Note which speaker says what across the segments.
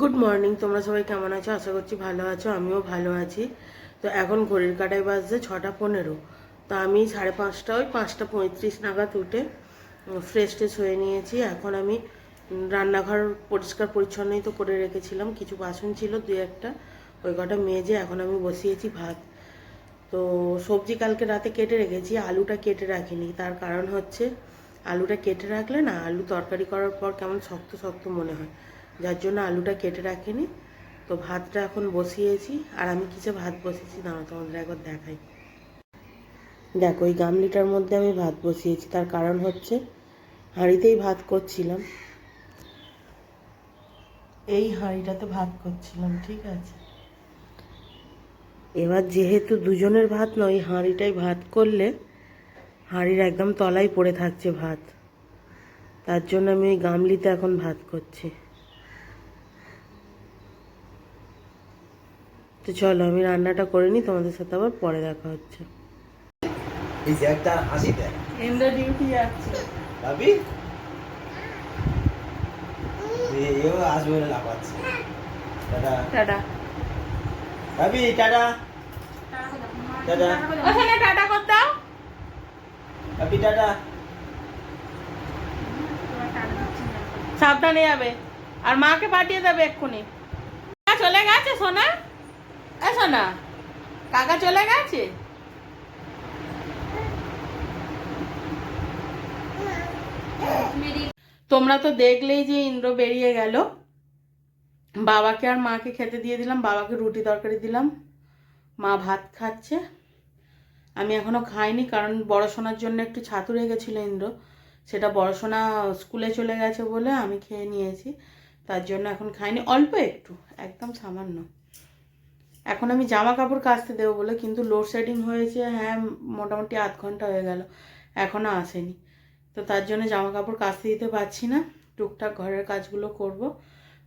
Speaker 1: Good morning, তোমরা সবাই কেমন আছো? আশা করছি ভালো আছো, আমিও ভালো আছি। তো এখন ঘড়ির কাঁটায় বাজছে 6টা 15। তো আমি 5:30 ওই 5টা 35 নাগাদ উঠে ফ্রেশ ট্রেশ হয়ে নিয়েছি। এখন আমি রান্নাঘর পরিষ্কার পরিচ্ছন্নই তো করে রেখেছিলাম, কিছু বাসন ছিল দুই একটা, ওই কটা মেজে এখন আমি বসিয়েছি ভাত। তো সবজি কালকে রাতে কেটে রেখেছি, আলুটা কেটে রাখিনি। তার কারণ হচ্ছে আলুটা কেটে রাখলে না আলু তরকারি করার পর কেমন শক্ত শক্ত মনে হয়, যার জন্য আলুটা কেটে রাখিনি। তো ভাতটা এখন বসিয়েছি। আর আমি কিসে ভাত বসিয়েছি দাঁড়াও তোমাদের একবার দেখাই। দেখো এই গামলিটার মধ্যে আমি ভাত বসিয়েছি, তার কারণ হচ্ছে হাঁড়িতেই ভাত করছিলাম, এই হাঁড়িটাতে ভাত করছিলাম, ঠিক আছে। এবার যেহেতু দুজনের ভাত নয়, হাঁড়িটাই ভাত করলে হাঁড়ির একদম তলায় পড়ে থাকছে ভাত, তার জন্য আমি ওই গামলিতে এখন ভাত করছি। তো চলো আমি রান্নাটা করে নিই, তোমাদের সাথে আবার পরে দেখা হচ্ছে।
Speaker 2: এই যে একটা হাসি দেয়
Speaker 1: ইন্দ্র ডিউটি যাচ্ছে,
Speaker 2: ভাবি এও আসবে বলে লাফাচ্ছে। Tata
Speaker 1: tata.
Speaker 2: ভাবি, টাটা টাটা
Speaker 1: ওখানে টাটা কর দাও।
Speaker 2: ভাবি, টাটা।
Speaker 1: সাবধানে যাবে, আর মাকে পাঠিয়ে দেবে এক্ষুনি। চলে গেছে সোনা, এ সোনা, কাকা চলে গেছে। তোমরা তো দেখলেই যে ইন্দ্র বেরিয়ে গেল। বাবাকে আর মাকে খেতে দিয়ে দিলাম, বাবাকে রুটি তরকারি দিলাম, মা ভাত খাচ্ছে। আমি এখনো খাইনি, কারণ পড়াশোনার জন্য একটু ছাতু রেখেছিল ইন্দ্র, সেটা পড়াশোনা স্কুলে চলে গেছে বলে আমি খেয়ে নিয়েছি, তার জন্য এখন খাইনি, অল্প একটু, একদম সামান্য। এখন আমি জামা কাপড় কাচতে দেবো বলে, কিন্তু লোডশেডিং হয়েছে, হ্যাঁ মোটামুটি আধ ঘন্টা হয়ে গেল, এখনও আসেনি। তো তার জন্য জামা কাপড় কাচতে দিতে পারছি না, টুকটাক ঘরের কাজগুলো করব।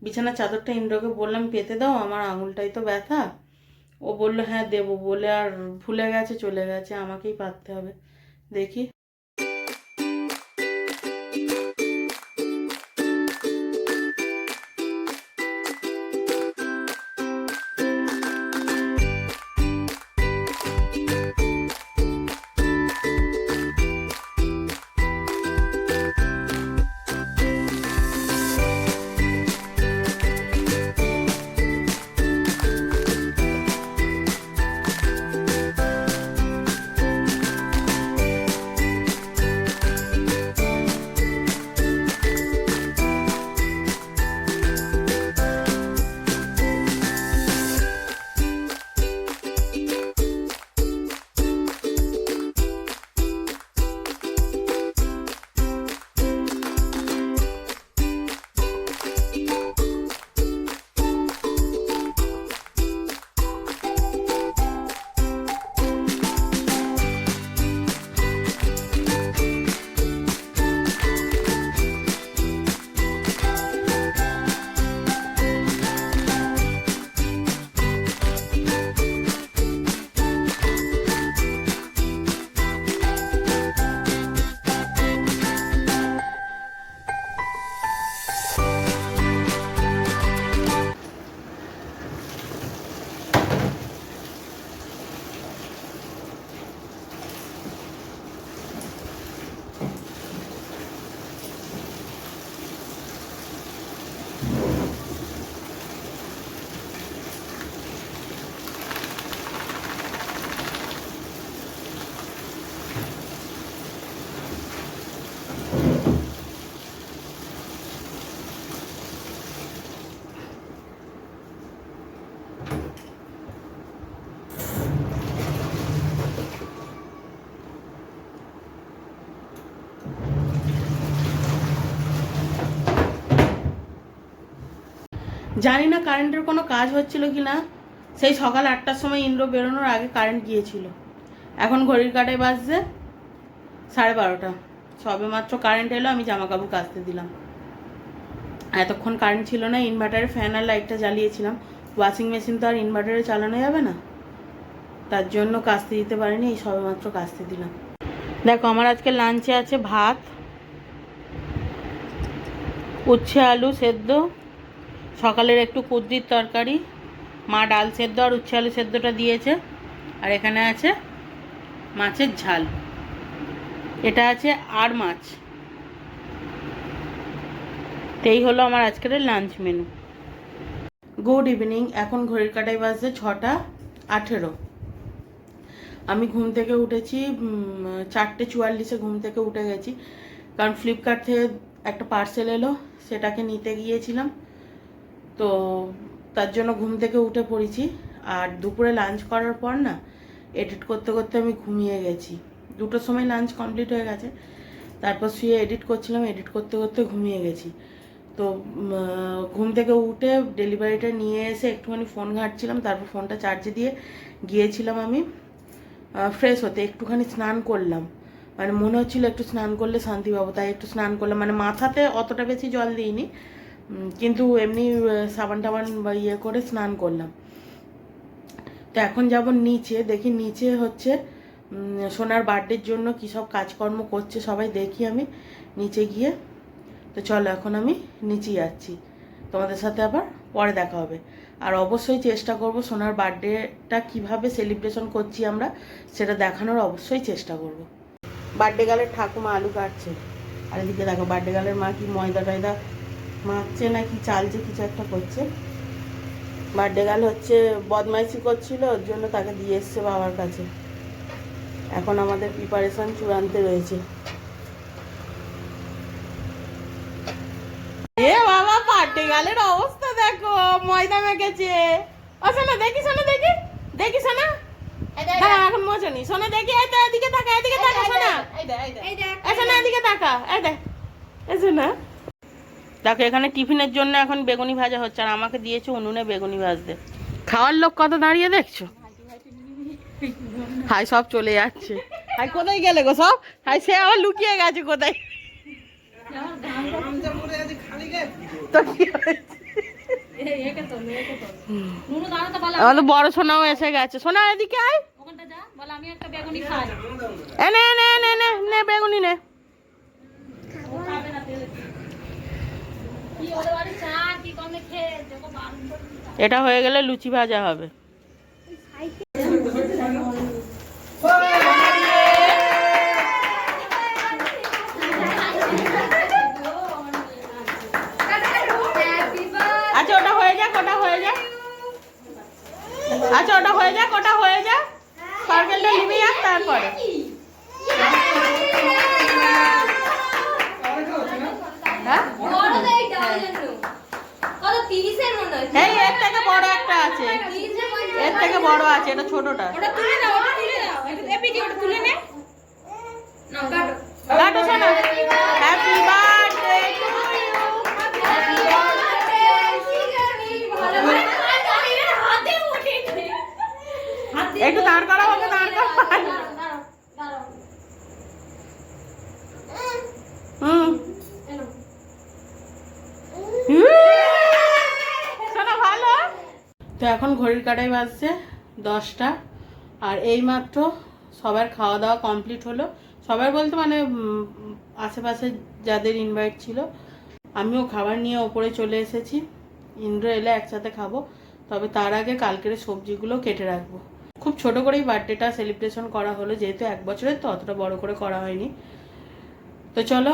Speaker 1: বিছানার চাদরটা ইন্দ্রকে বললাম পেতে দাও, আমার আঙুলটাই তো ব্যথা। ও বললো হ্যাঁ দেবো বলে আর ভুলে গেছে, চলে গেছে, আমাকেই পাততে হবে। দেখি। জানি না কারেন্টের কোনো কাজ হচ্ছিল কি না, সেই সকাল 8টার সময় ইন্দ্র বেরোনোর আগে কারেন্ট গিয়েছিল। এখন ঘড়ির কাঁটায় বাজছে 12:30, সবে মাত্র কারেন্ট এলো, আমি জামা কাপড় কাচতে দিলাম। এতক্ষণ কারেন্ট ছিল না, ইনভার্টারে ফ্যান আর লাইটটা জ্বালিয়েছিলাম। ওয়াশিং মেশিন তো আর ইনভার্টারে চালানো যাবে না, তার জন্য কাচতে দিতে পারিনি, এই সবে মাত্র কাচতে দিলাম। দেখো আমার আজকে লাঞ্চে আছে ভাত, উচ্ছে আলু সেদ্ধ, সকালের একটু কুদ্রির তরকারি, মা ডাল সেদ্ধ আর উচ্ছে আলু সেদ্ধটা দিয়েছে, আর এখানে আছে মাছের ঝাল, এটা আছে আর মাছ। তো এই হলো আমার আজকের লাঞ্চ মেনু। Good evening. এখন ঘড়ির কাঁটায় বাজছে 6:18। আমি ঘুম থেকে উঠেছি 4:44 ঘুম থেকে উঠে গেছি, কারণ ফ্লিপকার্ট থেকে একটা পার্সেল এলো, সেটাকে নিতে গিয়েছিলাম, তো তার জন্য ঘুম থেকে উঠে পড়েছি। আর দুপুরে লাঞ্চ করার পর না এডিট করতে করতে আমি ঘুমিয়ে গেছি। 2টোর সময় লাঞ্চ কমপ্লিট হয়ে গেছে, তারপর শুয়ে এডিট করছিলাম, এডিট করতে করতে ঘুমিয়ে গেছি। তো ঘুম থেকে উঠে ডেলিভারিটা নিয়ে এসে একটুখানি ফোন ঘাঁটছিলাম, তারপর ফোনটা চার্জে দিয়ে গিয়েছিলাম আমি ফ্রেশ হতে। একটুখানি স্নান করলাম, মানে মনে হচ্ছিলো একটু স্নান করলে শান্তি পাবো, তাই একটু স্নান করলাম। মানে মাথাতে অতটা বেশি জল দিইনি, কিন্তু এমনি সাবান টাবান ইয়ে করে স্নান করলাম। তো এখন যাব নিচে, দেখি নিচে হচ্ছে সোনার বার্থডের জন্য কী সব কাজকর্ম করছে সবাই, দেখি আমি নিচে গিয়ে। তো চলো এখন আমি নিচে যাচ্ছি, তোমাদের সাথে আবার পরে দেখা হবে। আর অবশ্যই চেষ্টা করব সোনার বার্থডেটা কিভাবে সেলিব্রেশন করছি আমরা সেটা দেখানোর অবশ্যই চেষ্টা করব। বার্থডে গালের ঠাকুমা আলু কাটছে, আর এদিকে দেখো বার্থডে গালের মা কি ময়দা টয়দা মাখছে না কি চালছে, কিছু একটা করছে। বার্থডে গাল হচ্ছে বদমাইশি করছিল, ওর জন্য তাকে দিয়ে এসছে বাবার কাছে। এখন আমাদের প্রিপারেশন চূড়ান্তে রয়েছে। এ বাবা বার্থডে গালের অবস্থা দেখো, ময়দা মেখেছে। ও শোনা দেখি, শোনা দেখি, দেখি শোনা, দাঁড়া এখন মোচনি, শোনা দেখি, এই তো এদিকে তাকা, এদিকে তাকা শোনা, এই শোনা এদিকে তাকা, এই দেখ, এই শোনা দেখো এখানে টিফিনের জন্য এখন বেগুনি ভাজা হচ্ছে, আর আমাকে দিয়েছে উনুনে বেগুনি ভাজতে। খাওয়ার লোক কত দাঁড়িয়ে দেখছো, হাই সব চলে যাচ্ছে। হাই কোথায় গেলে গো সব, হাই সে আবার লুকিয়ে গেছে কোথায়। তো কি আমাদের বড় সোনাও এসে গেছে। সোনা এদিকে আয়, নে নে নে নে নে বেগুনি নে। এটা হয়ে গেলে লুচি ভাজা হবে। আচ্ছা ওটা হয়ে যাক, ওটা হয়ে যাক, আচ্ছা ওটা হয়ে যাক, ওটা হয়ে যাক, পার্কেলটা নিবি আর তারপরে এই এর থেকে বড় একটা আছে, এর থেকে বড় আছে, এটা ছোটটা। কাটো শোনা, হ্যাপি বার্থডে টু ইউ। একটু দাঁড় করা হবে, দাঁড় করা। শোনা ভালো। তো এখন ঘড়ির কাঁটায় বাজছে 10টা, আর এইমাত্র সবার খাওয়া দাওয়া কমপ্লিট হলো। সবার বলতে মানে আশেপাশে যাদের ইনভাইট ছিল, আমিও খাবার নিয়ে ওপরে চলে এসেছি। ইন্দ্র এলে একসাথে খাবো, তবে তার আগে কালকের সবজিগুলো কেটে রাখবো। খুব ছোট করেই বার্থডেটা সেলিব্রেশন করা হলো, যেহেতু 1 বছরের তো অতটা বড় করে করা হয়নি। তো চলো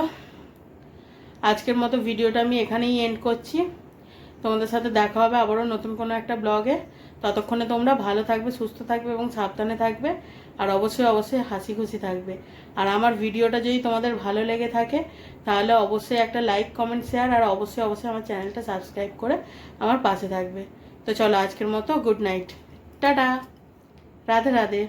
Speaker 1: আজকের মতো ভিডিওটা আমি এখানেই এন্ড করছি। তোমাদের সাথে দেখা হবে আবারও নতুন কোনো একটা ব্লগে। ততক্ষণে তোমরা ভালো থাকবে, সুস্থ থাকবে এবং সাবধানে থাকবে, আর অবশ্যই অবশ্যই হাসি খুশি থাকবে। আর আমার ভিডিওটা যদি তোমাদের ভালো লেগে থাকে তাহলে অবশ্যই একটা লাইক, কমেন্ট, শেয়ার, আর অবশ্যই অবশ্যই আমার চ্যানেলটা সাবস্ক্রাইব করে আমার পাশে থাকবে। তো চলো আজকের মতো good night, tata, Radhe Radhe.